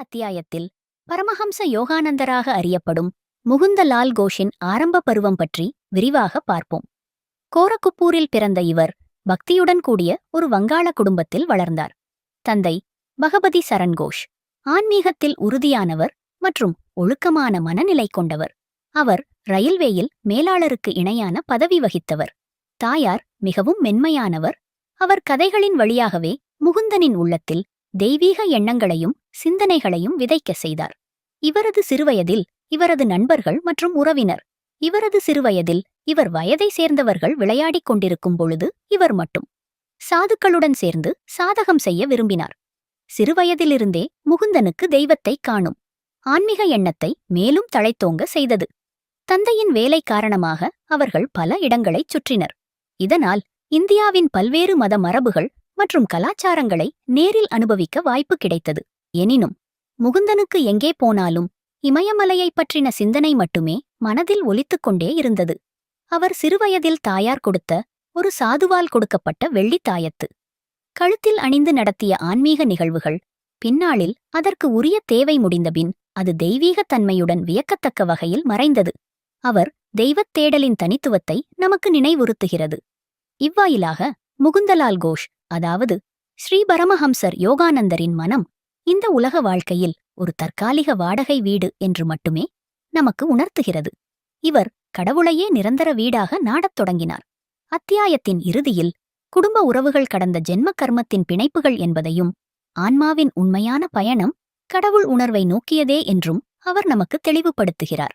அத்தியாயத்தில் பரமஹம்ச யோகானந்தராக அறியப்படும் முகுந்தலால் கோஷின் ஆரம்ப பருவம் பற்றி விரிவாக பார்ப்போம். கோரக்குப்பூரில் பிறந்த இவர் பக்தியுடன் கூடிய ஒரு வங்காள குடும்பத்தில் வளர்ந்தார். தந்தை பகபதி சரண் கோஷ் ஆன்மீகத்தில் உறுதியானவர் மற்றும் ஒழுக்கமான மனநிலை கொண்டவர். அவர் ரயில்வேயில் மேலாளருக்கு இணையான பதவி வகித்தவர். தாயார் மிகவும் மென்மையானவர். அவர் கதைகளின் வழியாகவே முகுந்தனின் உள்ளத்தில் தெய்வீக எண்ணங்களையும் சிந்தனைகளையும் விதைக்க செய்தார். இவரது சிறுவயதில் இவரது நண்பர்கள் மற்றும் உறவினர் இவர் வயதை சேர்ந்தவர்கள் விளையாடிக் கொண்டிருக்கும் பொழுது இவர் மட்டும் சாதுக்களுடன் சேர்ந்து சாதகம் செய்ய விரும்பினார். சிறுவயதிலிருந்தே முகுந்தனுக்கு தெய்வத்தை காணும் ஆன்மீக எண்ணத்தை மேலும் தழைத்தோங்க செய்தது. தந்தையின் வேலை காரணமாக அவர்கள் பல இடங்களைச் சுற்றினர். இதனால் இந்தியாவின் பல்வேறு மத மரபுகள் மற்றும் கலாச்சாரங்களை நேரில் அனுபவிக்க வாய்ப்பு கிடைத்தது. எனினும் முகுந்தனுக்கு எங்கே போனாலும் இமயமலையைப் பற்றின சிந்தனை மட்டுமே மனதில் ஒலித்துக் கொண்டே இருந்தது. அவர் சிறுவயதில் தாயார் கொடுத்த ஒரு சாதுவால் கொடுக்கப்பட்ட வெள்ளித் தாயத்து கழுத்தில் அணிந்து நடத்திய ஆன்மீக நிகழ்வுகள் பின்னாளில் அதற்கு உரிய தேவை முடிந்தபின் அது தெய்வீகத் தன்மையுடன் வியக்கத்தக்க வகையில் மறைந்தது. அவர் தெய்வத் தேடலின் தனித்துவத்தை நமக்கு நினைவுறுத்துகிறது. இவ்வாயிலாக முகுந்தலால் கோஷ், அதாவது ஸ்ரீ பரமஹம்சர் யோகானந்தரின் மனம் இந்த உலக வாழ்க்கையில் ஒரு தற்காலிக வாடகை வீடு என்று மட்டுமே நமக்கு உணர்த்துகிறது. இவர் கடவுளையே நிரந்தர வீடாக நாடத் தொடங்கினார். அத்தியாயத்தின் இறுதியில் குடும்ப உறவுகள் கடந்த ஜென்ம கர்மத்தின் பிணைப்புகள் என்பதையும் ஆன்மாவின் உண்மையான பயணம் கடவுள் உணர்வை நோக்கியதே என்றும் அவர் நமக்கு தெளிவுபடுத்துகிறார்.